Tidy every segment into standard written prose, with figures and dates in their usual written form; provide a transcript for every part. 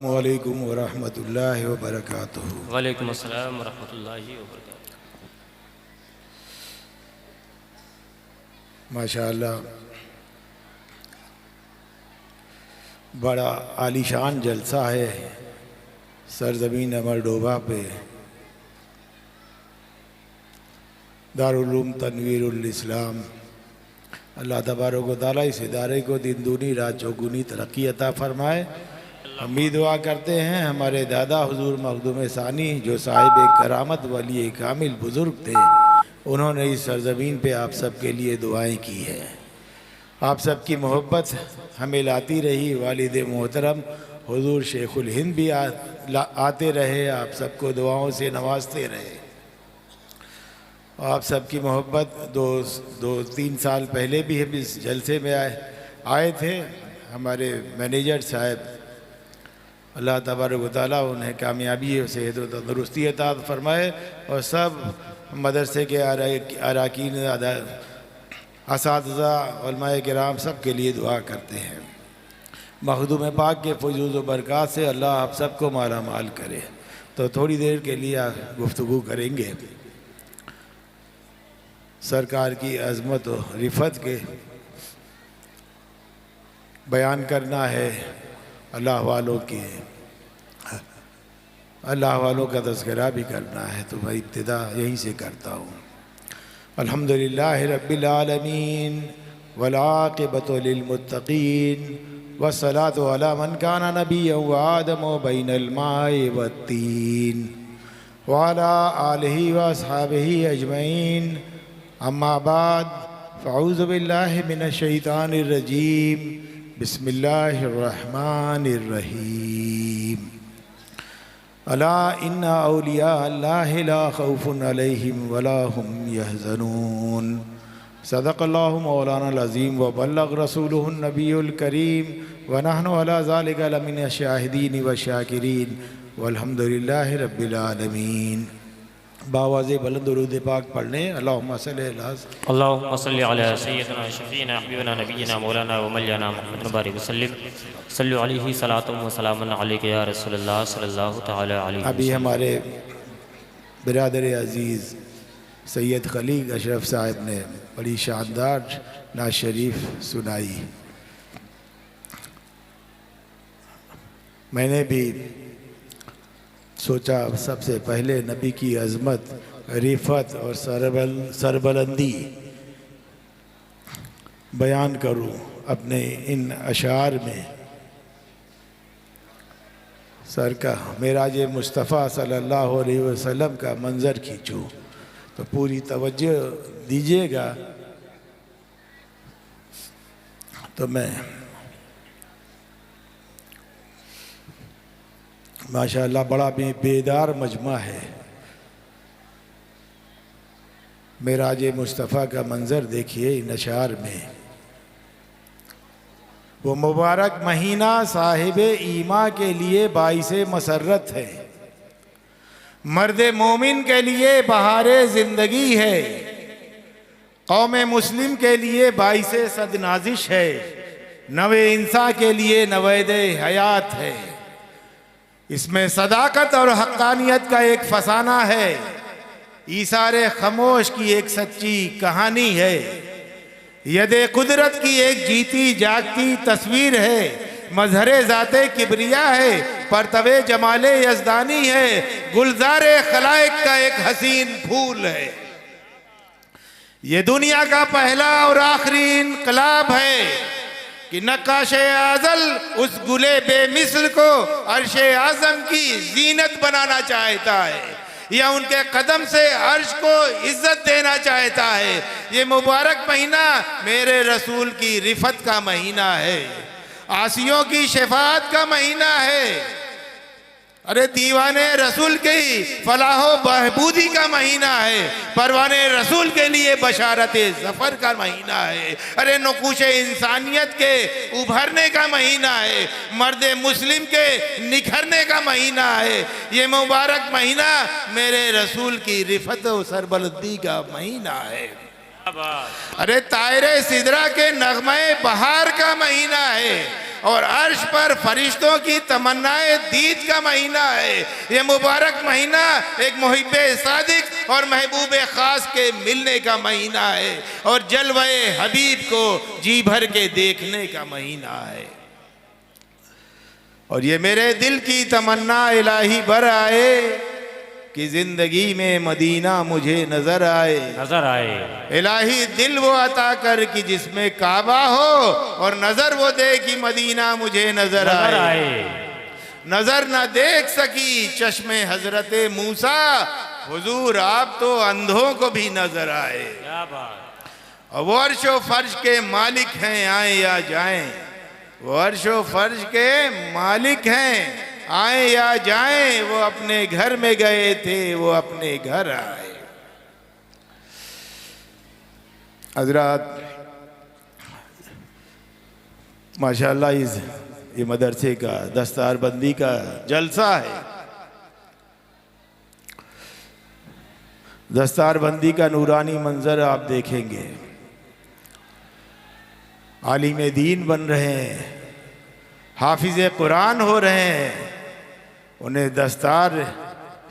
वालेकुम वरहमतुल्लाहि वबरकातुहू। वालेकुम अस्सलाम वरहमतुल्लाहि वबरकातुहू। माशाअल्लाह बड़ा आलीशान जलसा है सरज़मीन अमरडोबा पे। दारुल उलूम तनवीरुल इस्लाम। अल्लाह तबारक व तआला इस इदारे को दिन दूनी रात चौगुनी तरक्की अता फ़रमाए। हम भी दुआ करते हैं हमारे दादा हुजूर मखदूम सानी जो साहिब करामत वली कामिल बुज़ुर्ग थे, उन्होंने इस सरज़मीन पे आप सब के लिए दुआएं की हैं। आप सब की मोहब्बत हमें लाती रही। वालिद मोहतरम हुजूर शेखुल हिंद भी आते रहे, आप सबको दुआओं से नवाजते रहे। आप सब की मोहब्बत दो तीन साल पहले भी हम इस जलसे में आए थे। हमारे मैनेजर साहब अल्लाह तबारक व तआला उन्हें कामयाबी और सेहत व तंदुरुस्ती अता फ़रमाए और सब मदरसे के अरकान असातिज़ा उलमाए किराम सब के लिए दुआ करते हैं। मखदूम पाक के फजूल व बरक़ात से अल्लाह आप सबको माला माल करे। तो थोड़ी देर के लिए गुफ्तगू करेंगे। सरकार की अज़मत और रिफ़त के बयान करना है। अल्लाह वालों का तज़किरा भी करना है, तो मैं इब्तिदा यहीं से करता हूँ। अल्हम्दुलिल्लाहि रब्बिल आलमीन वल आक़िबतु लिल मुत्तक़ीन वस्सलातु अला मन काना नबिय्यन व आदम बैनल माइ वत्तीन व अला आलिहि व अस्हाबिहि अजमईन। अम्मा बाद फ़अऊज़ु बिल्लाहि मिनश शैतानिर रजीम। बिस्मिल्लाहिर रहमानिर रहीम। अला इन्ना औलिया अल्लाहि ला खौफुन अलैहिम वला हुम यहज़नून। सदक़ल्लाहु मौलानाल अज़ीम व बल्लग़ रसूलुहुन नबियुल करीम व नहनु अला ज़ालिका लमिन शाहिदीन व शाकिरीन वल्हम्दुलिल्लाहि रब्बिल आलमीन। बावाज़े बुलंद दुरूद पाक पढ़ने। अल्लाहुम्मा सल्ली अला सय्यिदना शफ़ीना हबीबना नबीना मौलाना व मौलाना मुहम्मद बारिक वसल्लम सल्लु अलैहि सलातुम व सलामुन अलैका या रसूलल्लाह सल्लल्लाहु तआला अलैहि वसल्लम। अभी हमारे बिरादर अज़ीज़ सैयद खलील अशरफ साहब ने बड़ी शानदार नात शरीफ सुनाई। मैंने भी सोचा सबसे पहले नबी की अज़मत, रिफ़त और सरबलंदी बयान करूं अपने इन अशार में। सर का मेराज मुस्तफ़ा सल्लल्लाहु अलैहि वसल्लम का मंज़र खींचूं, तो पूरी तवज्जो दीजिएगा। तो मैं माशाअल्लाह बड़ा बेदार मजमा है। मेराज मुस्तफ़ा का मंज़र देखिए इन अशार में। वो मुबारक महीना साहिब ईमा के लिए बाइसे मसरत है, मर्द मोमिन के लिए बहारे ज़िंदगी है, कौम मुस्लिम के लिए बाइसे सदनाजिश है, नवे इंसा के लिए नवेदे हयात है। इसमें सदाकत और हक्कानियत का एक फसाना है, ईसारे खामोश की एक सच्ची कहानी है, यदे कुदरत की एक जीती जागती तस्वीर है, मजहरे ज़ाते किबरिया है, परतवे जमाले यज़दानी है, गुलजारे खलाइक का एक हसीन फूल है। ये दुनिया का पहला और आखिरी इनकलाब है कि नक्काशे आज़ल उस गुले बेमिसल को अर्शे आज़म की जीनत बनाना चाहता है, या उनके कदम से अर्श को इज्जत देना चाहता है। ये मुबारक महीना मेरे रसूल की रिफत का महीना है, आसियों की शफाअत का महीना है। अरे दीवाने रसूल की फलाहो बहबूदी का महीना है, परवाने रसूल के लिए बशारत ज़फ़र का महीना है। अरे नकूश इंसानियत के उभरने का महीना है, मर्द मुस्लिम के निखरने का महीना है। ये मुबारक महीना मेरे रसूल की रिफ़त और सरबलंदी का महीना है। अरे तायरे सिदरा के नगमे बहार का महीना है, और अर्श पर फरिश्तों की तमन्नाए दीद का महीना है। ये मुबारक महीना एक मुहिब्बे सादिक और महबूब खास के मिलने का महीना है और जलवे हबीब को जी भर के देखने का महीना है। और ये मेरे दिल की तमन्ना इलाही बर आए कि जिंदगी में मदीना मुझे नजर आए। इलाही दिल वो अता कर कि जिसमें काबा हो और नजर वो दे कि मदीना मुझे नजर आए। नजर न देख सकी चश्मे हजरते मूसा, हुजूर आप तो अंधों को भी नजर आए। और वो अर्शो फर्श के मालिक हैं, आए या जाएं। वो अर्शो फर्श के मालिक हैं, आए या जाएं। वो अपने घर में गए थे, वो अपने घर आए। हजरात माशाअल्लाह ये मदरसे का दस्तारबंदी का जलसा है। दस्तारबंदी का नूरानी मंजर आप देखेंगे। आलिम दीन बन रहे हैं, हाफिज कुरान हो रहे हैं, उन्हें दस्तार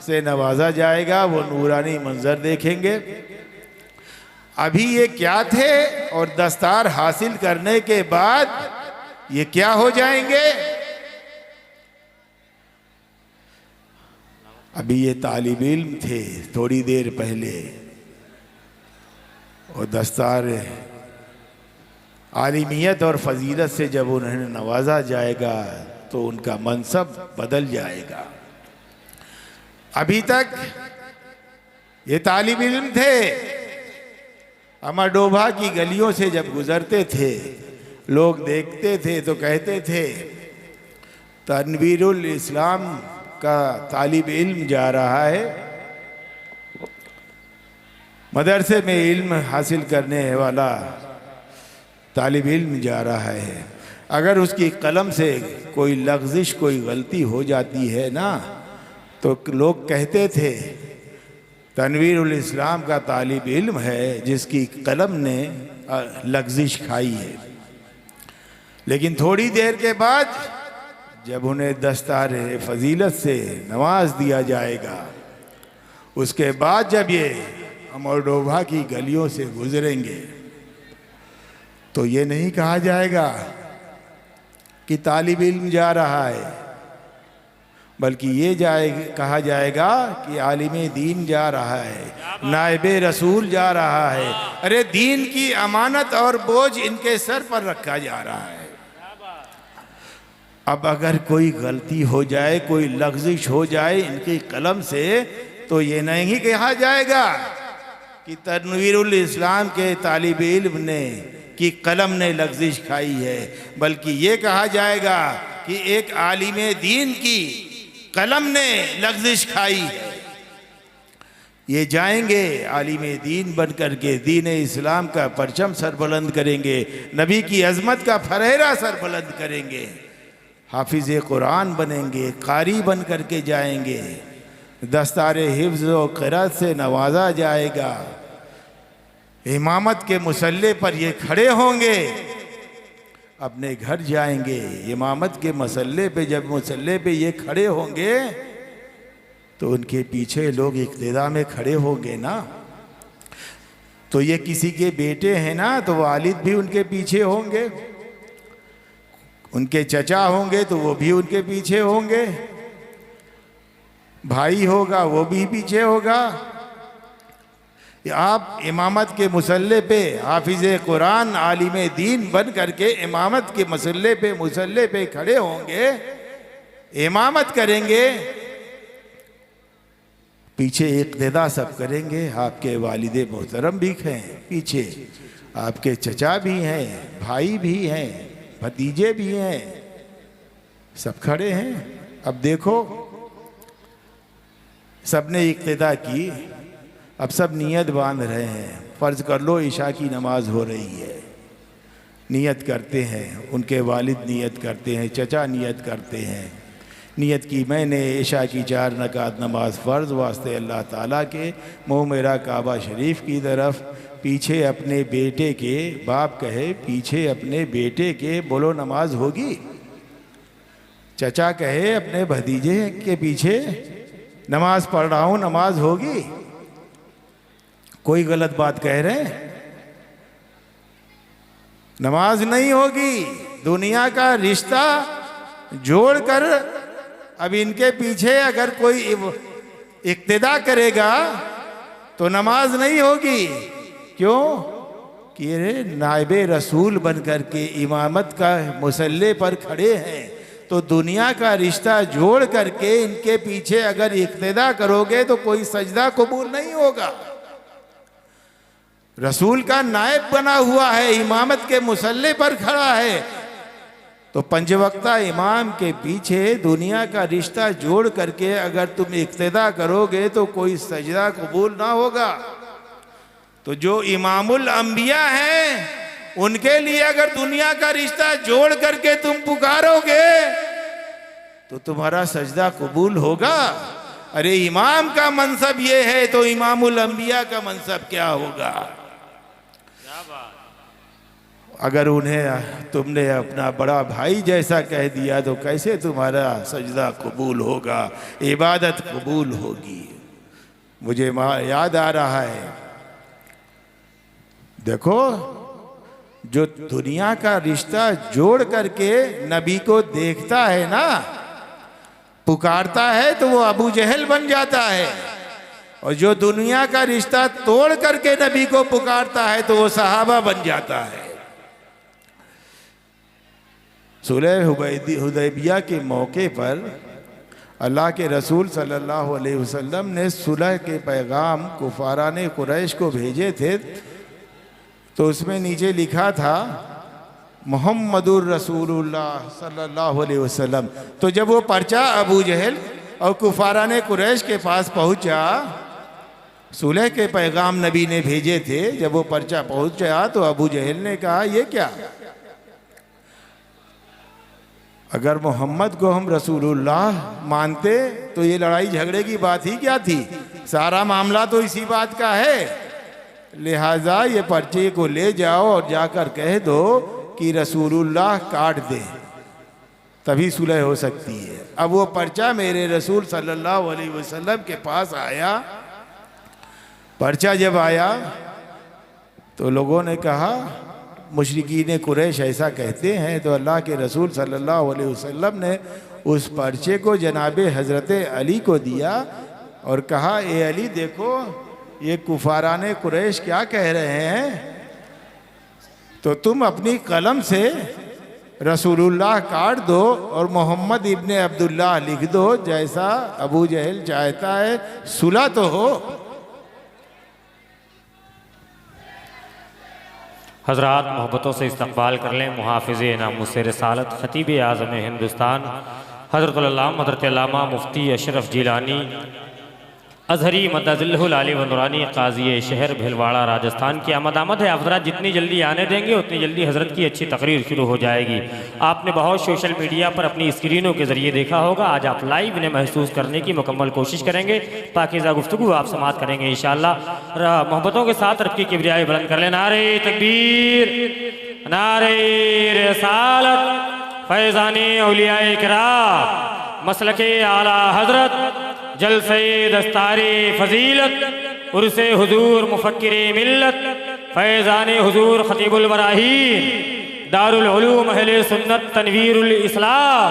से नवाजा जाएगा। वो नूरानी मंजर देखेंगे। अभी ये क्या थे और दस्तार हासिल करने के बाद ये क्या हो जाएंगे। अभी ये तालिब इल्म थे थोड़ी देर पहले, और दस्तार आलिमियत और फजीलत से जब उन्हें नवाजा जाएगा तो उनका मनसब बदल जाएगा। अभी तक ये तालिब इल्म थे, अमरडोभा की गलियों से जब गुजरते थे लोग देखते थे तो कहते थे तनवीरुल इस्लाम का तालिब इल्म जा रहा है, मदरसे में इल्म हासिल करने वाला तालिब इल्म जा रहा है। अगर उसकी कलम से कोई लग़्ज़िश कोई गलती हो जाती है ना तो लोग कहते थे तनवीरुल इस्लाम का तालिब इल्म है जिसकी कलम ने लग़्ज़िश खाई है। लेकिन थोड़ी देर के बाद जब उन्हें दस्तार फजीलत से नवाज दिया जाएगा, उसके बाद जब ये अमरडोभा की गलियों से गुजरेंगे तो ये नहीं कहा जाएगा कि तालिब इल्म जा रहा है, बल्कि ये कहा जाएगा कि आलिम दीन जा रहा है, नायबे रसूल जा रहा है। अरे दीन की अमानत और बोझ इनके सर पर रखा जा रहा है। अब अगर कोई गलती हो जाए, कोई लग़्ज़िश हो जाए इनकी कलम से, तो ये नहीं कहा जाएगा कि तनवीरुल इस्लाम के तालिब इल्म ने की कलम ने लग़्ज़िश खाई है, बल्कि ये कहा जाएगा कि एक आलिम दीन की कलम ने लग़्ज़िश खाई है। ये जाएंगे आलिम दीन बन करके दीन इस्लाम का परचम सरबुलंद करेंगे, नबी की अज़मत का फरहेरा सरबुलंद करेंगे, हाफिज़ कुरान बनेंगे, कारी बन करके जाएंगे, दस्तार हिफ्ज़ व क़िराअत से नवाजा जाएगा। इमामत के मुसल्ले पर ये खड़े होंगे, अपने घर जाएंगे। इमामत के मसल्ले पे जब मुसल्ले पे ये खड़े होंगे तो उनके पीछे लोग इक्तिदा में खड़े होंगे ना। तो ये किसी के बेटे हैं ना तो वालिद भी उनके पीछे होंगे, उनके चचा होंगे तो वो भी उनके पीछे होंगे, भाई होगा वो भी पीछे होगा। आप इमामत के मुसल्ले पे हाफिज़ कुरान आलिम दीन बन करके इमामत के मुसल्ले पे खड़े होंगे, इमामत करेंगे, पीछे इक्तिदा सब करेंगे। आपके वालिद मोहतरम भी हैं पीछे, आपके चचा भी हैं, भाई भी हैं, भतीजे भी हैं, सब खड़े हैं। अब देखो सबने इक्तिदा की, अब सब नियत बांध रहे हैं। फ़र्ज़ कर लो इशा की नमाज हो रही है, नियत करते हैं, उनके वालिद नियत करते हैं, चचा नियत करते हैं। नियत की मैंने इशा की 4 रकात नमाज फ़र्ज़ वास्ते अल्लाह ताला के, मुँह मेरा काबा शरीफ की तरफ, पीछे अपने बेटे के, बाप कहे पीछे अपने बेटे के, बोलो नमाज होगी। चचा कहे अपने भतीजे के पीछे, नमाज पढ़ रहा हूं, नमाज होगी? कोई गलत बात कह रहे हैं? नमाज नहीं होगी। दुनिया का रिश्ता जोड़कर अब इनके पीछे अगर कोई इक्तिदा करेगा तो नमाज नहीं होगी। क्यों? कि ये नाइबे रसूल बनकर के इमामत का मुसल्ले पर खड़े हैं, तो दुनिया का रिश्ता जोड़ करके इनके पीछे अगर इक्तिदा करोगे तो कोई सजदा कबूल नहीं होगा। रसूल का नायब बना हुआ है, इमामत के मुसल्ले पर खड़ा है, तो पंजवक्ता इमाम के पीछे दुनिया का रिश्ता जोड़ करके अगर तुम इक्तिदा करोगे तो कोई सजदा कबूल ना होगा। तो जो इमामुल अंबिया हैं उनके लिए अगर दुनिया का रिश्ता जोड़ करके तुम पुकारोगे तो तुम्हारा सजदा कबूल होगा। अरे इमाम का मनसब ये है तो इमामुल अंबिया का मनसब क्या होगा? अगर उन्हें तुमने अपना बड़ा भाई जैसा कह दिया तो कैसे तुम्हारा सजदा कबूल होगा, इबादत कबूल होगी। मुझे याद आ रहा है, देखो जो दुनिया का रिश्ता जोड़ करके नबी को देखता है ना, पुकारता है, तो वो अबू जहल बन जाता है, और जो दुनिया का रिश्ता तोड़ करके नबी को पुकारता है तो वो सहाबा बन जाता है। सुलह हुदैबिया के मौके पर अल्लाह के रसूल सल्लल्लाहु अलैहि वसल्लम ने सुलह के पैगाम कुफाराने कुरैश को भेजे थे, तो उसमें नीचे लिखा था मुहम्मदुर रसूलुल्लाह सल्लल्लाहु अलैहि वसल्लम। तो जब वो पर्चा अबू जहल और कुफाराने कुरैश के पास पहुंचा, सुलह के पैगाम नबी ने भेजे थे, जब वो पर्चा पहुंचा तो अबू जहल ने कहा ये क्या? अगर मोहम्मद को हम रसूलुल्लाह मानते तो ये लड़ाई झगड़े की बात ही क्या थी? सारा मामला तो इसी बात का है। लिहाजा ये पर्चे को ले जाओ और जाकर कह दो कि रसूलुल्लाह काट दे, तभी सुलह हो सकती है। अब वो पर्चा मेरे रसूल सल्लल्लाहु अलैहि वसल्लम के पास आया। पर्चा जब आया तो लोगों ने कहा मुशरिकीन कुरैश ऐसा कहते हैं, तो अल्लाह के रसूल सल्लल्लाहु अलैहि वसल्लम ने उस पर्चे को जनाबे हज़रत अली को दिया और कहा, ए अली देखो ये कुफाराने कुरैश क्या कह रहे हैं, तो तुम अपनी कलम से रसूलुल्लाह काट दो और मोहम्मद इब्ने अब्दुल्लाह लिख दो, जैसा अबू जहल चाहता है, सुलह तो हो। हज़रात मोहब्बतों से इस्तक़बाल कर लें मुहाफ़िज़ नामुस रिसालत ख़तीब आज़म हिंदुस्तान हज़रत अल्लामा मुफ्ती अशरफ जिलानी अज़हरी मद्दज़िल्लहुल आली व नूरानी क़ाज़ी शहर भिलवाड़ा राजस्थान की आमद है। आप जितनी जल्दी आने देंगे उतनी जल्दी हज़रत की अच्छी तकरीर शुरू हो जाएगी। आपने बहुत सोशल मीडिया पर अपनी स्क्रीनों के ज़रिए देखा होगा, आज आप लाइव इन्हें महसूस करने की मुकम्मल कोशिश करेंगे। पाकीज़ा गुफ्तगू आप समात करेंगे इंशाअल्लाह। मोहब्बतों के साथ रब की किबरियाई बुलंद कर लें। नारे तकबीर, नारे रिसालत, फैज़ाने औलियाए किराम, मसलके आला हज़रत, जलसे दस्तारे फजीलत, उर्से हुजूर मुफक्किरे मिल्लत, फैज़ाने हुजूर खतीबुल मराहीन, दारुल उलूम अहले सुन्नत तनवीरुल इस्लाम,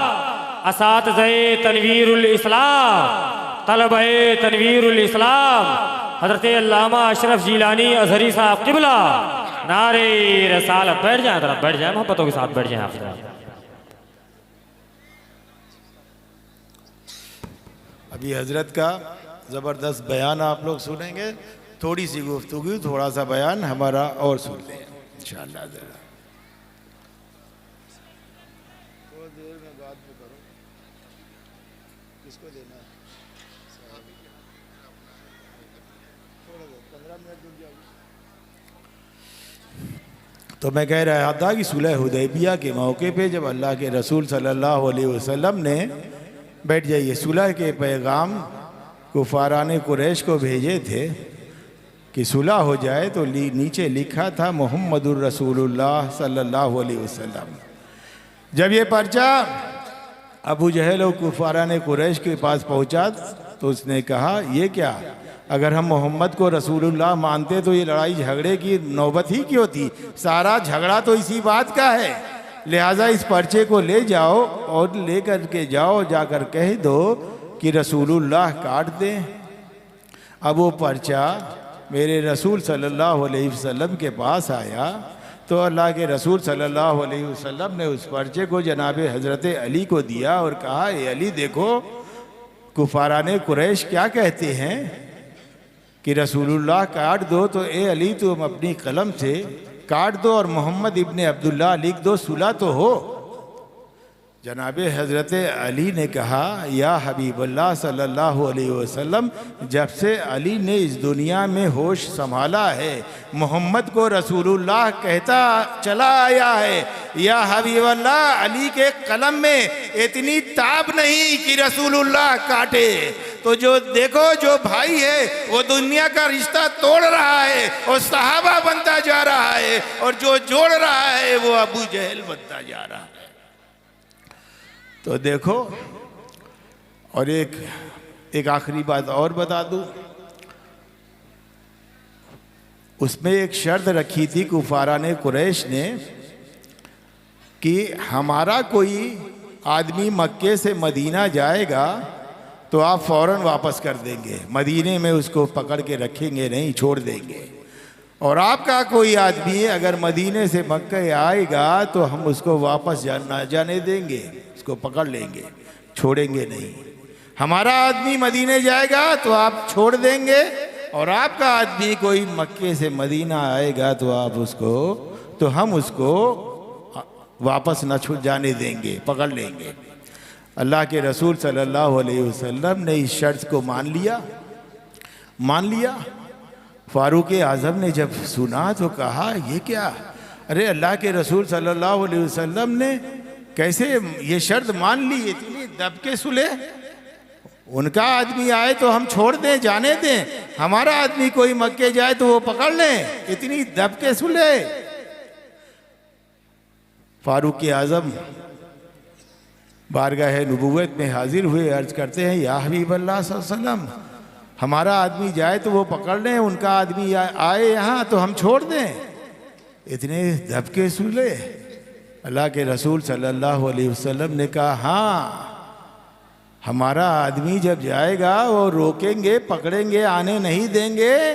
असातिज़े तनवीरुल इस्लाम, तलबे तनवीरुल इस्लाम, हज़रत अल्लामा अशरफ जिलानी अज़हरी साहब क़िबला। नारे रिसालत। बैठ जाए, तरफ बैठ जाए, मोहब्बतों के साथ बैठ जाए आप। अभी हजरत का ज़बरदस्त बयान आप लोग सुनेंगे, थोड़ी सी गुफ्तगू, थोड़ा सा बयान हमारा और सुन लें इंशाअल्लाह। ज़रा थोड़ी देर में बात तो करो, किसको देना है? 15 मिनट रुक जाओ। तो मैं कह रहा था कि सुलह हुदैबिया के मौके पे जब अल्लाह के रसूल सल्लल्लाहु अलैहि वसल्लम ने, बैठ जाइए, सुलह के पैगाम कुफाराने कुरैश को भेजे थे कि सुलह हो जाए, तो नीचे लिखा था मुहम्मदुर रसूलुल्लाह सल्लल्लाहु अलैहि वसल्लम। जब ये पर्चा अबू जहल और कुफारा ने कुरैश के पास पहुंचा तो उसने कहा ये क्या, अगर हम मोहम्मद को रसूलुल्लाह मानते तो ये लड़ाई झगड़े की नौबत ही क्यों थी, सारा झगड़ा तो इसी बात का है, लिहाजा इस पर्चे को ले जाओ और ले कर के जाओ, जाकर कह दो कि रसूलुल्लाह काट दें। अब वो पर्चा मेरे रसूल सल्लल्लाहु अलैहि वसल्लम के पास आया तो अल्लाह के रसूल सल्लल्लाहु अलैहि वसल्लम ने उस पर्चे को जनाब हज़रत अली को दिया और कहा, ए अली देखो कुफारा ने कुरैश क्या कहते हैं कि रसूलुल्लाह काट दो, तो ए अली तुम अपनी कलम से काट दो और मोहम्मद इब्ने अब्दुल्लाह लिख दो, सुलह तो हो। जनाब हज़रत अली ने कहा, या हबीबल्लाह सल्लल्लाहु अलैहि वसल्लम, जब से अली ने इस दुनिया में होश संभाला है मोहम्मद को रसूलुल्लाह कहता चला आया है। या हबीबल्लाह, अली के कलम में इतनी ताब नहीं कि रसूलुल्लाह काटे, तो जो देखो जो भाई है वो दुनिया का रिश्ता तोड़ रहा है और सहाबा बनता जा रहा है, और जो जोड़ रहा है वो अबू जहल बनता जा रहा है। तो देखो, और एक आखिरी बात और बता दूं, उसमें एक शर्त रखी थी कुफारा ने कुरैश ने कि हमारा कोई आदमी मक्के से मदीना जाएगा तो आप फौरन वापस कर देंगे, मदीने में उसको पकड़ के रखेंगे नहीं, छोड़ देंगे, और आपका कोई आदमी अगर मदीने से मक्के आएगा तो हम उसको वापस जाने देंगे, उसको पकड़ लेंगे, छोड़ेंगे नहीं। हमारा आदमी मदीने जाएगा तो आप छोड़ देंगे, और आपका आदमी कोई मक्के से मदीना आएगा तो आप उसको, तो हम उसको वापस न छूट जाने देंगे, पकड़ लेंगे। अल्लाह के रसूल सल्लल्लाहु अलैहि वसल्लम ने इस शर्त को मान लिया। फारूक आज़म ने जब सुना तो कहा, ये क्या, अरे अल्लाह के रसूल सल्लल्लाहु अलैहि वसल्लम ने कैसे ये शर्त मान ली, इतनी दब के सुले, उनका आदमी आए तो हम छोड़ दें, जाने दें, हमारा आदमी कोई मक्के जाए तो वो पकड़ लें, इतनी दब के सुले। फारूक आज़म बारगाह नबूवत में हाजिर हुए, अर्ज करते हैं, या हबीबल्लाह सल्लल्लाहु अलैहि वसल्लम, हमारा आदमी जाए तो वो पकड़ लें, उनका आदमी आए यहाँ तो हम छोड़ दें, इतने दब के सुले। अल्लाह के रसूल सल्लल्लाहु अलैहि वसल्लम ने कहा, हाँ हमारा आदमी जब जाएगा वो रोकेंगे, पकड़ेंगे, आने नहीं देंगे,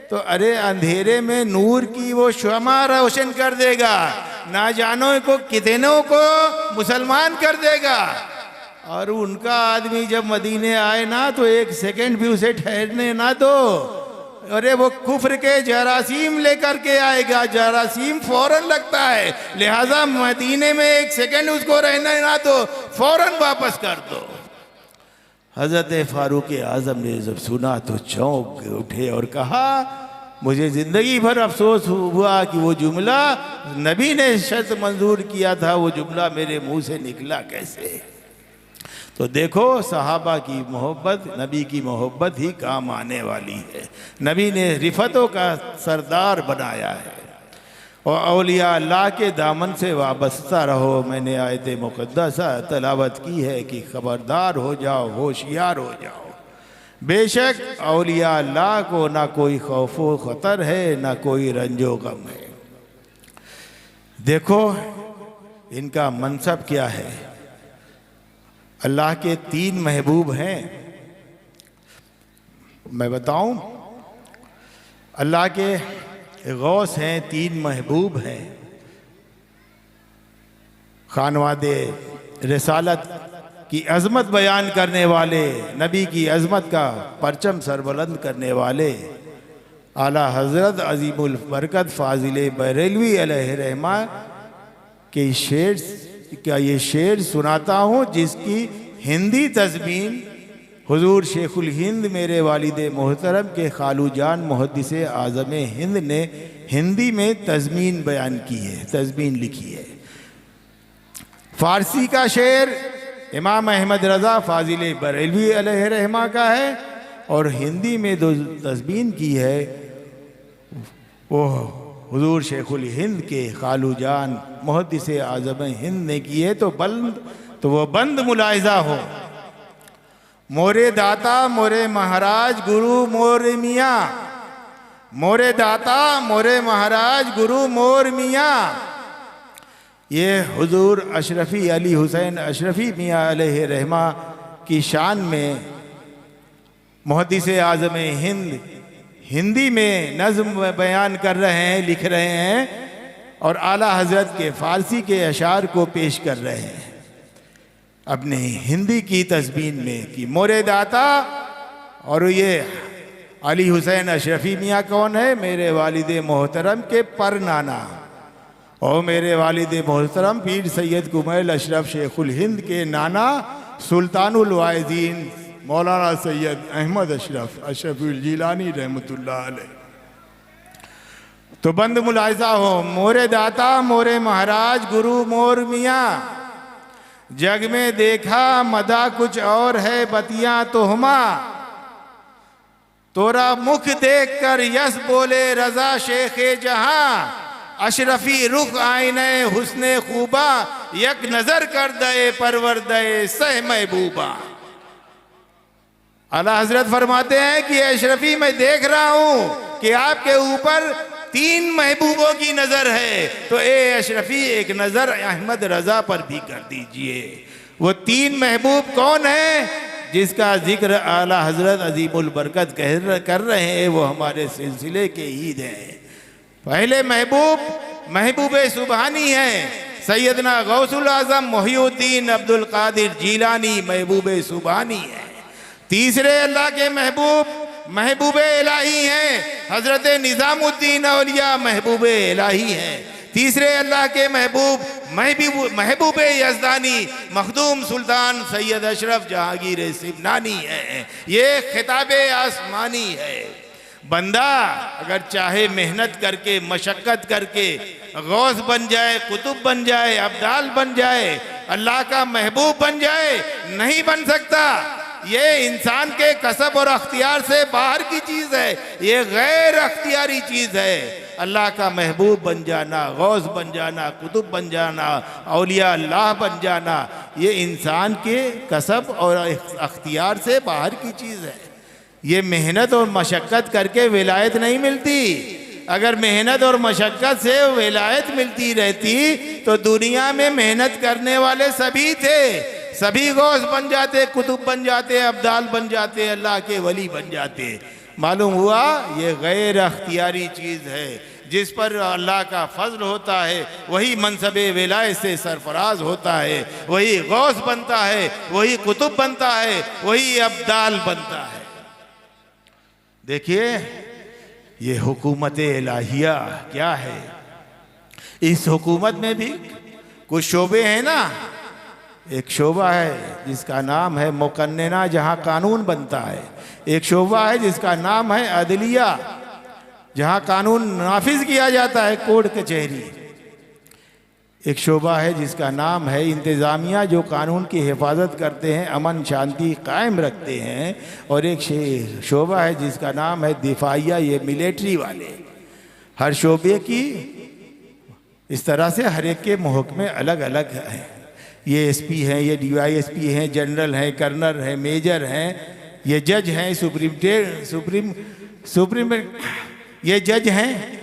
तो अरे अंधेरे में नूर की वो शमा रोशन कर देगा, ना जानो को कितनों को मुसलमान कर देगा। और उनका आदमी जब मदीने आए ना तो एक सेकंड भी उसे ठहरने ना दो, अरे वो कुफ्र के जरासीम लेकर के आएगा, जरासीम फौरन लगता है, लिहाजा मदीने में एक सेकंड उसको रहने ना दो, फौरन वापस कर दो। हज़रत फारूक आज़म ने जब सुना तो चौंक उठे और कहा, मुझे ज़िंदगी भर अफसोस हुआ कि वो जुमला नबी ने शर्त मंजूर किया था, वो जुमला मेरे मुंह से निकला कैसे। तो देखो, सहाबा की मोहब्बत, नबी की मोहब्बत ही काम आने वाली है। नबी ने रिफ़तों का सरदार बनाया है, और औलिया अल्लाह के दामन से वाबस्ता रहो। मैंने आयत मुक़द्दसा तलावत की है कि खबरदार हो जाओ, होशियार हो जाओ, बेशक औलिया अल्लाह को ना कोई खौफ व ख़तर है, ना कोई रंजो गम है। देखो इनका मनसब क्या है। अल्लाह के 3 महबूब हैं, मैं बताऊं, अल्लाह के गौस हैं, 3 महबूब हैं, खानवादे रिसालत की अज़मत बयान करने वाले, नबी की अज़मत का परचम सरबुलंद करने वाले आला हज़रत अज़ीमुल बरकत फ़ाज़िल बरेलवी अलैहि रहमा के शेर का ये शेर सुनाता हूँ, जिसकी हिंदी तज़मीन हुजूर शेखुल हिंद मेरे वालिद मोहतरम के खालू जान मुहद्दिस आज़म हिंद ने हिंदी में तज़मीन बयान की है, तज़मीन लिखी है। फ़ारसी का शेर इमाम अहमद रज़ा फ़ाज़िल बरेलवी अलैहि रहमा का है, और हिंदी में जो तज़मीन की है वो हुजूर शेखुल हिंद के खालू जान मुहद्दिस आज़म हिंद ने की है। तो तो वो बंद मुलाहिजा हो। मोरे दाता मोरे महाराज गुरु मोर मियाँ, मोरे दाता मोरे महाराज गुरु मोर मियाँ। ये हुजूर अशरफी अली हुसैन अशरफी मियाँ अलैहि रहमा की शान में मुहद्दिस आज़म हिंद हिंदी में नज़्म बयान कर रहे हैं, लिख रहे हैं और आला हज़रत के फ़ारसी के अशार को पेश कर रहे हैं अपने हिंदी की तस्बीन में कि मोरे दाता। और ये अली हुसैन अशरफी मियाँ कौन है? मेरे वालिद मोहतरम के पर नाना और मेरे वालिद मोहतरम पीर सैयद कुमैल अशरफ शेखुल हिंद के नाना सुल्तानुल वाइज़ीन मौलाना सैयद अहमद अशरफ अशरफुल जिलानी रहमतुल्लाह अलैह। तो बंद मुलाहिजा हो। मोरे दाता मोरे महाराज गुरु मोर मियाँ, जग में देखा मदा कुछ और है बतियां तो हुमा। तोरा मुख देख कर यस बोले रजा शेखे जहां, अशरफी रुख आईने हुस्ने खूबा, यक नजर कर दे परवर दे सह महबूबा। आला हजरत फरमाते हैं कि अशरफी मैं देख रहा हूं कि आपके ऊपर 3 महबूबों की नजर है, तो ए अशरफी एक नजर अहमद रजा पर भी कर दीजिए। वो 3 महबूब कौन है जिसका जिक्र आला हजरत अजीमुल बरकत कर रहे हैं? वो हमारे सिलसिले के ईद हैं। पहले महबूब सुबहानी है सैयदना गौसुल आजम मोहिउद्दीन अब्दुल कादिर जीलानी, महबूब सुबहानी है। तीसरे अल्लाह के महबूब इलाही हैं हजरत निज़ामुद्दीन औलिया, महबूब इलाही हैं। तीसरे अल्लाह के महबूब यज़दानी मखदूम सुल्तान सैयद अशरफ जहांगीर सिबनानी है। ये खिताब आसमानी है। बंदा अगर चाहे मेहनत करके मशक्क़त करके गौस बन जाए, कुतुब बन जाए, अब्दाल बन जाए, अल्लाह का महबूब बन जाए, नहीं बन सकता। ये इंसान के कसब और अख्तियार से बाहर की चीज़ है, ये गैर अख्तियारी चीज़ है। अल्लाह का महबूब बन जाना, गौस बन जाना, कुतुब बन जाना, औलिया अल्लाह बन जाना, ये इंसान के कसब और अख्तियार से बाहर की चीज़ है। ये मेहनत और मशक्क़त करके विलायत नहीं मिलती। अगर मेहनत और मशक्क़त से विलायत मिलती रहती तो दुनिया में मेहनत करने वाले सभी थे, सभी गौस बन जाते, कुतुब बन जाते, अब्दाल बन जाते, अल्लाह के वली बन जाते। मालूम हुआ ये गैर अख्तियारी चीज़ है। जिस पर अल्लाह का फजल होता है वही मनसब विलायत से सरफराज होता है, वही गौस बनता है, वही कुतुब बनता है, वही अब्दाल बनता है। देखिए ये हुकूमत इलाहिया क्या है। इस हुकूमत में भी कुछ शोबे हैं ना। एक शोबा है जिसका नाम है मुकन्नना, जहाँ कानून बनता है। एक शोबा है जिसका नाम है अदलिया, जहाँ कानून नाफिज किया जाता है, कोर्ट कचहरी। एक शोबा है जिसका नाम है इंतज़ामिया, जो कानून की हिफाजत करते हैं, अमन शांति कायम रखते हैं। और एक शोबा है जिसका नाम है दिफाइया, ये मिलिट्री वाले। हर शोबे की इस तरह से हर एक के महकमे अलग अलग हैं। ये एसपी हैं, ये डीवाईएसपी हैं, जनरल हैं, कर्नल हैं, मेजर हैं, ये जज हैं, सुप्रीम ये जज हैं,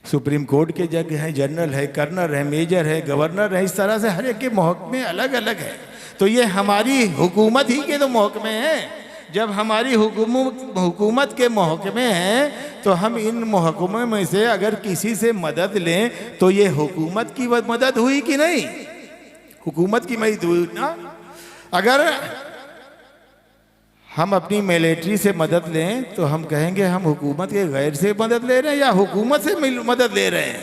सुप्रीम कोर्ट के जज हैं, जनरल है, कर्नल है, मेजर है, गवर्नर है। इस तरह से हर एक के महकमे अलग अलग है। तो ये हमारी हुकूमत ही के तो महकमे हैं। जब हमारी हुकूमत के महकमे हैं तो हम इन महकमे में से अगर किसी से मदद लें तो ये हुकूमत की मदद हुई कि नहीं? हुकूमत की मदद हुई ना। अगर हम अपनी मिलिट्री से मदद लें तो हम कहेंगे हम हुकूमत के गैर से मदद ले रहे हैं या हुकूमत से मदद ले रहे हैं?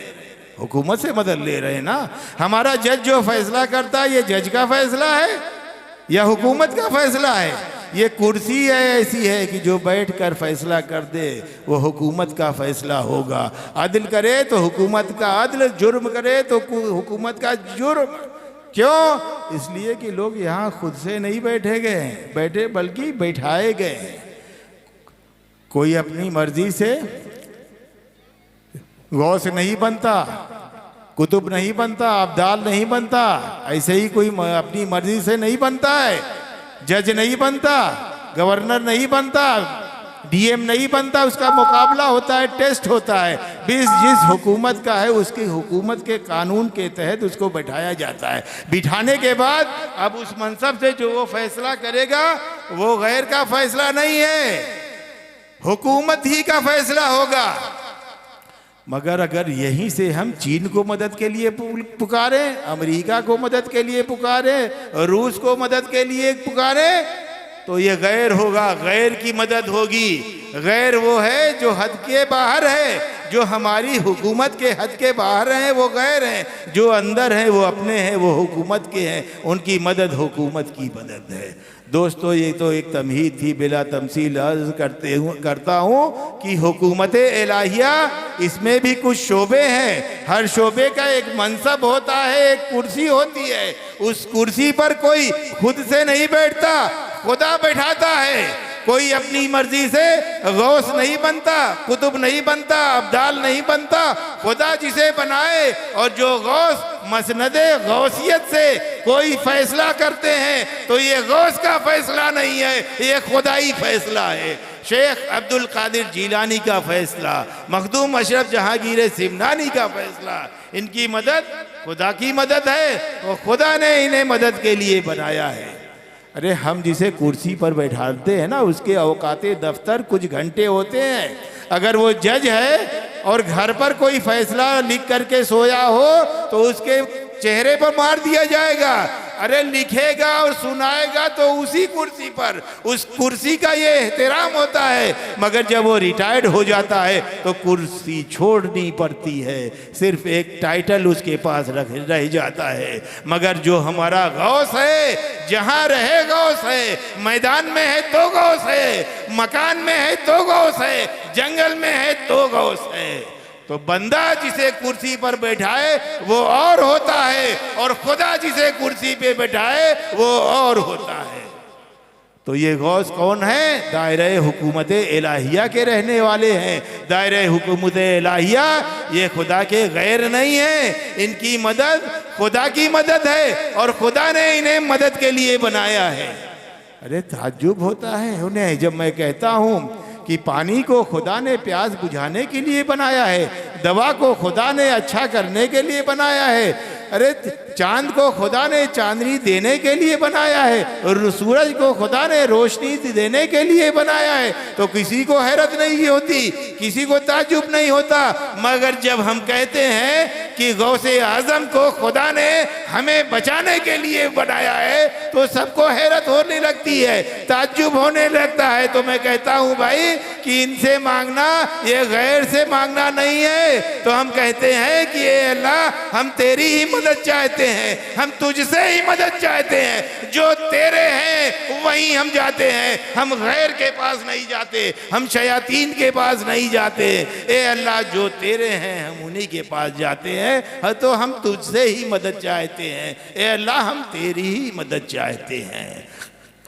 हुकूमत से मदद ले रहे हैं ना। हमारा जज जो फैसला करता है ये जज का फैसला है या हुकूमत का फैसला है? ये कुर्सी है ऐसी है कि जो बैठ कर फैसला कर दे वो हुकूमत का फैसला होगा। अदल करे तो हुकूमत का अदल, जुर्म करे तो हुकूमत का जुर्म। क्यों? इसलिए कि लोग यहाँ खुद से नहीं बैठे बल्कि बैठाए गए हैं। कोई अपनी मर्जी से गौस नहीं बनता, कुतुब नहीं बनता, अब्दाल नहीं बनता, ऐसे ही कोई अपनी मर्जी से नहीं बनता है। जज नहीं बनता, गवर्नर नहीं बनता, डीएम नहीं बनता, उसका मुकाबला होता है, टेस्ट होता है। जिस हुकूमत का है उसकी हुकूमत के कानून के तहत उसको बैठाया जाता है। बिठाने के बाद अब उस मनसब से जो वो फैसला करेगा वो गैर का फैसला नहीं है, हुकूमत ही का फैसला होगा। मगर अगर यहीं से हम चीन को मदद के लिए पुकारें, अमेरिका को मदद के लिए पुकारें, रूस को मदद के लिए पुकारें, तो ये गैर होगा, गैर की मदद होगी। गैर वो है जो हद के बाहर है, जो हमारी हुकूमत के हद के बाहर हैं वो गैर हैं। जो अंदर हैं वो अपने हैं, वो हुकूमत के हैं, उनकी मदद हुकूमत की मदद है। दोस्तों, ये तो एक तमहीद थी, बिला तमसील अर्ज करता हूँ कि हुकूमत इलाहिया इसमें भी कुछ शोबे हैं। हर शोबे का एक मनसब होता है, एक कुर्सी होती है। उस कुर्सी पर कोई खुद से नहीं बैठता, खुदा बैठाता है। कोई अपनी मर्जी से गौस नहीं बनता, कुतुब नहीं बनता, अब्दाल नहीं बनता। खुदा जिसे बनाए और जो गौस मसनदे गौसियत से कोई फैसला करते हैं तो ये गौस का फैसला नहीं है, ये खुदाई फैसला है। शेख अब्दुल कादिर जीलानी का फैसला, मखदूम अशरफ जहांगीर सिमनानी का फैसला, इनकी मदद खुदा की मदद है और खुदा ने इन्हें मदद के लिए बनाया है। अरे हम जिसे कुर्सी पर बैठाते हैं ना, उसके औकाते दफ्तर कुछ घंटे होते हैं। अगर वो जज है और घर पर कोई फैसला लिख करके सोया हो तो उसके चेहरे पर मार दिया जाएगा। अरे लिखेगा और सुनाएगा तो उसी कुर्सी पर, उस कुर्सी का ये एहतराम होता है। मगर जब वो रिटायर्ड हो जाता है तो कुर्सी छोड़नी पड़ती है, सिर्फ एक टाइटल उसके पास रह जाता है। मगर जो हमारा गौस है, जहाँ रहे गौस है, मैदान में है तो गौस है, मकान में है तो गौस है, जंगल में है तो गौस है। तो बंदा जिसे कुर्सी पर बैठाए वो और होता है और खुदा जिसे कुर्सी पे बैठाए वो और होता है। तो ये गौस कौन है? दायरे हुकूमत इलाहिया के रहने वाले हैं। दायरे हुकूमत इलाहिया ये खुदा के गैर नहीं है, इनकी मदद खुदा की मदद है और खुदा ने इन्हें मदद के लिए बनाया है। अरे ताज्जुब होता है उन्हें जब मैं कहता हूँ कि पानी को खुदा ने प्यास बुझाने के लिए बनाया है, दवा को खुदा ने अच्छा करने के लिए बनाया है। अरे चांद को खुदा ने चांदनी देने के लिए बनाया है और सूरज को खुदा ने रोशनी देने के लिए बनाया है। तो किसी को हैरत नहीं होती, किसी को ताज्जुब नहीं होता। मगर जब हम कहते हैं कि गौसे आजम को खुदा ने हमें बचाने के लिए बनाया है तो सबको हैरत होने लगती है, ताज्जुब होने लगता है। तो मैं कहता हूँ भाई कि इनसे मांगना ये गैर से मांगना नहीं है। तो हम कहते हैं कि ये अल्लाह हम तेरी ही मदद चाहते हैं, हम तुझसे ही मदद चाहते हैं। जो तेरे हैं वहीं हम जाते हैं, हम गैर के पास नहीं जाते, हम शयातीन के पास नहीं जाते। ए अल्लाह जो तेरे हैं हम उन्हीं के पास जाते हैं। तो हम तुझसे ही मदद चाहते हैं। ए अल्लाह हम तेरी ही मदद चाहते हैं।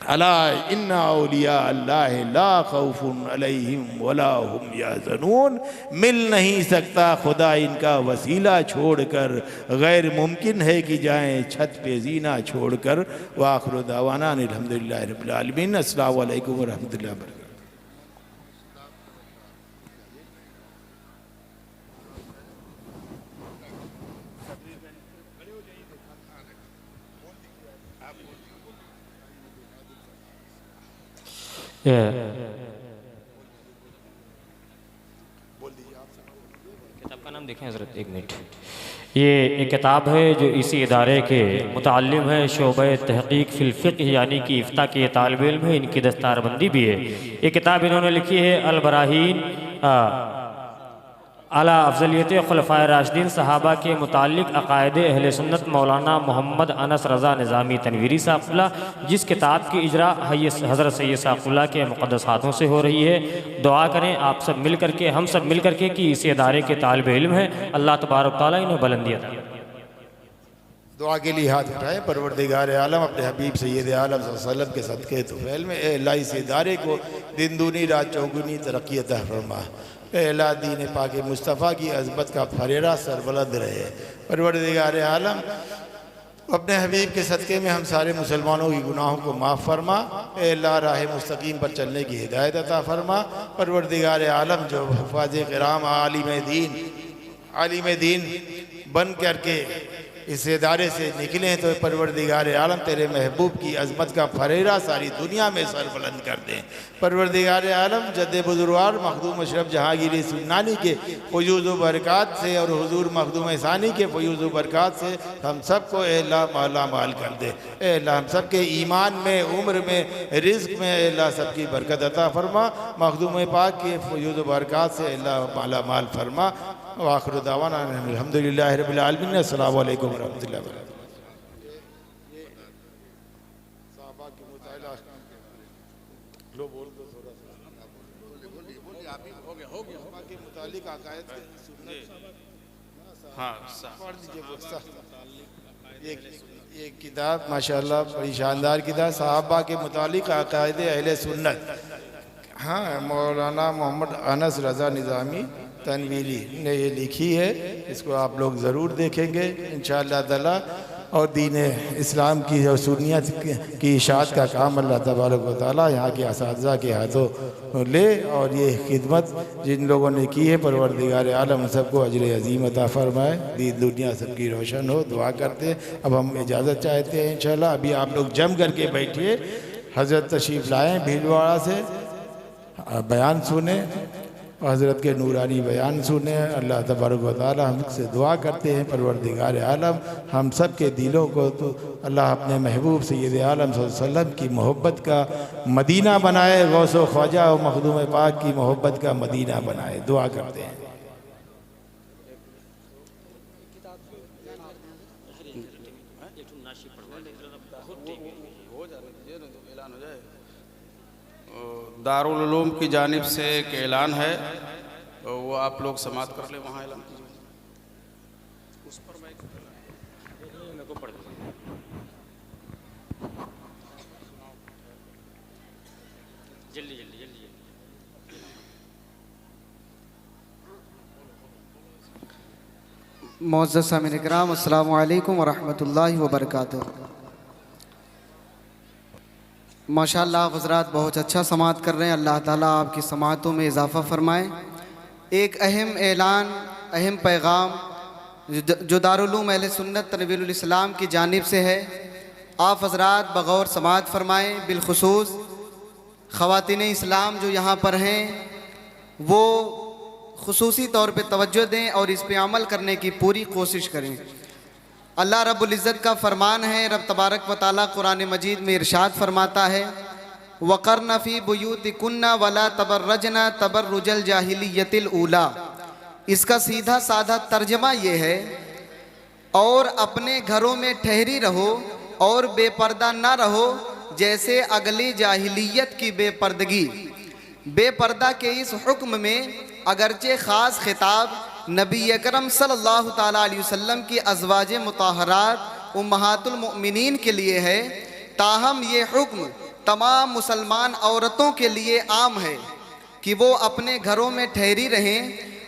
अला इन्ना औलिया अल्लाह ला खौफुन अलैहिम वला हुम यहज़नून। मिल नहीं सकता खुदा इनका वसीला छोड़कर, गैर मुमकिन है कि जाएं छत पे जीना छोड़कर। व आखिरु दावाना अल्हम्दुलिल्लाहि रब्बिल आलमीन। अस्सलामु अलैकुम व रहमतुल्लाहि व बरकातुहू। किताब का नाम देखें हज़रत, एक मिनट। ये एक किताब है जो इसी इदारे के मुताल्लिम है, शोबे तहक़ीक़ फ़िल फ़िक़्ह यानी कि इफ्ता के तालिब इल्म है, इनकी दस्तारबंदी भी है। ये किताब इन्होंने लिखी है अल बराहीन अला अफ़ज़लियत खुलफ़ाए राशिदीन सहाबा के मुताल्लिक़ अक़ायदे अहले सुन्नत मौलाना मोहम्मद अनस रज़ा निज़ामी तनवीरी साक़ुल्लाह, जिस किताब की इजरा हज़रत सैयद साक़ुल्लाह के मुक़द्दस हाथों से हो रही है। दुआ करें आप सब मिल करके, हम सब मिल करके कि इस इदारे के तालिब इल्म हैं। अल्लाह तबारक व तआला इन्हें बुलंदी अता फरमाए। दुआ के लिए हाथ उठाएं। परवरदिगार आलम अपने हबीब सैयद आलम सल्लल्लाहु अलैहि वसल्लम के सदक़े तुफ़ैल में अल्लाह इस इदारे को दिन दूनी रात चौगुनी तरक्की अता फरमा। अल्लाह दीन पाक मुस्तफ़ा की अज़मत का फरेरा सरबलंद रहे। परवरदिगार आलम अपने हबीब के सदक़े में हम सारे मुसलमानों की गुनाहों को माफ़ फरमा। अल्लाह राह मुस्तकीम पर चलने की हिदायत अता फरमा। परवरदिगार आलम जो हफ़ाज़ किराम आलिम दीन बन करके इस इदारे से निकले तो परवरदिगार आलम तेरे महबूब की अज़मत का फरेरा सारी दुनिया में सरबलंद कर दें। परवरदिगार आलम जद्द बुजुर्गवार मखदूम अशरफ जहांगीरी सुन्नानी के फ़यूज़ व बरक़ात से और हुज़ूर मखदूम सानी के फ़यूज़ व बरक़ात से हम सबको अल्लाह माला माल कर दे। अल्लाह हम सब के ईमान में, उम्र में, रिज़्क़ में अल्लाह सबकी बरकत अता फरमा। मखदूम पाक के फ़यूज़ व बरक़ात से अल्लाह माला माल फरमा। वाखिर दावाना अल्हम्दुलिल्लाहि रब्बिल आलमीन। अस्सलामु अलैकुम वरहमतुल्लाहि वबरकातुहू। ये किताब माशाअल्लाह बड़ी शानदार किताब सहाबा के मुतालिक अक़ायद अहले सुन्नत। हाँ, मौलाना मोहम्मद अनस रज़ा निज़ामी तनवीरी ने ये लिखी है। इसको आप लोग ज़रूर देखेंगे इंशाअल्लाह ताला। और दीन इस्लाम की और सुन्नियत की इशाअत का काम अल्लाह तबारक व तआला यहाँ के असातिज़ा के हाथों ले। और ये खिदमत जिन लोगों ने की है परवरदिगार आलम सबको अजर अज़ीम अता फ़रमाए। दीन दुनिया सबकी रोशन हो, दुआ करते हैं। अब हम इजाज़त चाहते हैं इंशाअल्लाह। अभी आप लोग जम करके बैठिए। हज़रत तशरीफ़ लाएँ भीलवाड़ा से, बयान सुने, हज़रत के नूरानी बयान सुने। अल्लाह तबारक व तआला हमसे दुआ करते हैं परवरदिगार आलम हम सब के दिलों को तो अल्लाह अपने महबूब सय्यद आलम सल्लल्लाहु अलैहि वसल्लम की मोहब्बत का मदीना बनाए। गौस व ख्वाजा और मखदूम पाक की मोहब्बत का मदीना बनाए। दुआ करते हैं। दारुल उलूम की जानिब से एक ऐलान है, तो वो आप लोग समात कर ले, वहाँ ऐलान कीजिए। उस पर मैं जल्दी जल्दी जल्दी। मुअज़्ज़ज़ सामिन इकराम, अस्सलामु अलैकुम वरहमतुल्लाहि वबरकातुहू। माशाअल्लाह आप हज़रात बहुत अच्छा समात कर रहे हैं। अल्लाह ताला आपकी समातों में इजाफ़ा फ़रमाए। एक अहम ऐलान, अहम पैगाम जो दारुल उलूम अहले सुन्नत तनवीरुल इस्लाम की जानिब से है, आप हज़रात बग़ौर समात फ़रमाएँ। बिलख़ुसूस ख़वातीन इस्लाम जो यहाँ पर हैं वो ख़ुसूसी तौर पे तवज्जो दें और इस पे अमल करने की पूरी कोशिश करें। अल्लाह रब्बुल इज़्ज़त का फ़रमान है, रब तबारक व तआला कुरान मजीद में इरशाद फरमाता है, वक़र्न फ़ी बुयूतिकुन्ना वला तबर्रजना तबर्रुजल जाहिलियतिल ऊला। इसका सीधा साधा तर्जमा ये है, और अपने घरों में ठहरी रहो और बेपर्दा ना रहो जैसे अगली जाहिलियत की बेपर्दगी। बेपर्दा के इस हुक्म में अगरचे ख़ास खिताब नबी अकरम सल्लल्लाहु ताला अलैहि वसल्लम की अज़वाज मुताहरात उम्महातुल मुमिनीन के लिए है, ताहम ये हुक्म तमाम मुसलमान औरतों के लिए आम है कि वो अपने घरों में ठहरी रहें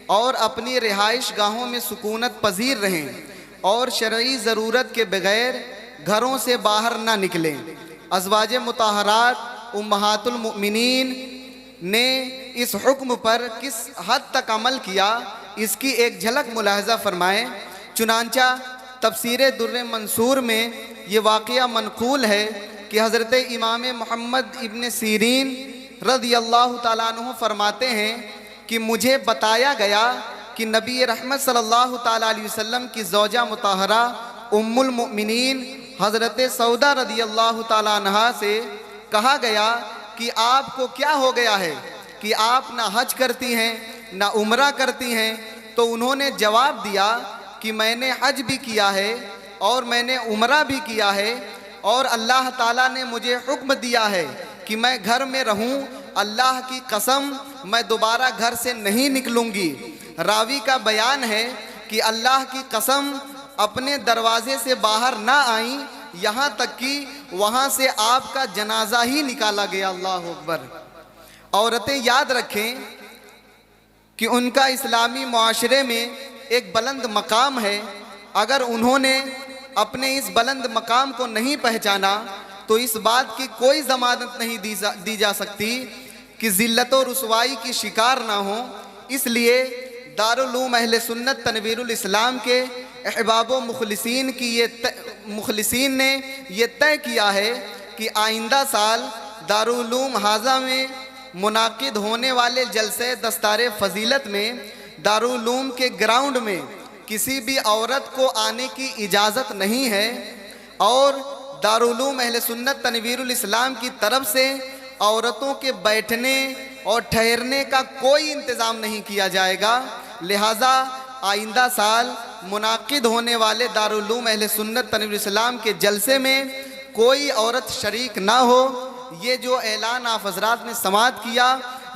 और अपनी रिहाइश गाहों में सुकूनत पजीर रहें और शरई ज़रूरत के बग़ैर घरों से बाहर ना निकलें। अज़वाज मुताहरात उम्महातुल मुमिनीन ने इस हुक्म पर किस हद तक अमल किया, इसकी एक झलक मुलाहजा फरमाएँ। चुनांचा तफसीर दुर्र मंसूर में ये वाक़या मनक़ूल है कि हज़रत इमाम मोहम्मद इब्न सीरीन रज़ियल्लाहु ताला अन्हु फरमाते हैं कि मुझे बताया गया कि नबी रहमत सल्लल्लाहु ताला अलैहि वसल्लम की ज़ौजा मुताहरा उम्मुल मुमिनीन हज़रत सौदा रज़ियल्लाहु ताला अन्हा से कहा गया कि आपको क्या हो गया है कि आप ना हज करती हैं ना उम्रा करती हैं। तो उन्होंने जवाब दिया कि मैंने हज भी किया है और मैंने उम्रा भी किया है और अल्लाह ताला ने मुझे हुक्म दिया है कि मैं घर में रहूं। अल्लाह की कसम मैं दोबारा घर से नहीं निकलूंगी। रावी का बयान है कि अल्लाह की कसम अपने दरवाजे से बाहर ना आई, यहाँ तक कि वहाँ से आपका जनाजा ही निकाला गया। अल्लाह अकबर। औरतें याद रखें कि उनका इस्लामी मुआशरे में एक बुलंद मकाम है। अगर उन्होंने अपने इस बुलंद मकाम को नहीं पहचाना तो इस बात की कोई ज़मानत नहीं दी जा सकती कि ज़िल्लत और रुसवाई की शिकार ना हो। इसलिए दारुल उलूम अहले सुन्नत तनवीरुल इस्लाम के अहबाब व मुखलिसीन ने ये तय किया है कि आइंदा साल दारुल उलूम हाजा में मुनाकिद होने वाले जलसे दस्तार फजीलत में दारुल उलूम के ग्राउंड में किसी भी औरत को आने की इजाज़त नहीं है और दारुल उलूम अहले सुन्नत तनवीरुल इस्लाम की तरफ से औरतों के बैठने और ठहरने का कोई इंतज़ाम नहीं किया जाएगा। लिहाजा आइंदा साल मुनाकिद होने वाले दारुल उलूम अहले सुन्नत तनवीरुल इस्लाम के जलसे में कोई औरत शरीक ना हो। ये जो ऐलान आप हज़रात ने समाअत किया,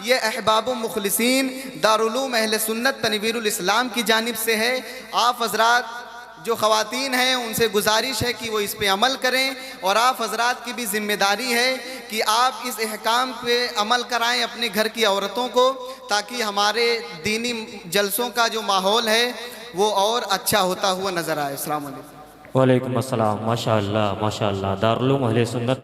ये अहबाब मुखलिसीन दारुल उलूम अहले सुन्नत तनवीरुल इस्लाम की जानिब से है। आप हज़रात जो ख़वातीन हैं उनसे गुजारिश है कि वो इस पे अमल करें और आप हज़रात की भी ज़िम्मेदारी है कि आप इस अहकाम पे अमल कराएं अपने घर की औरतों को, ताकि हमारे दीनी जलसों का जो माहौल है वो और अच्छा होता हुआ नज़र आए। अस्सलाम वालेकुम। वालेकुम अस्सलाम। माशाअल्लाह माशाअल्लाह। दारुल उलूम अहले सुन्नत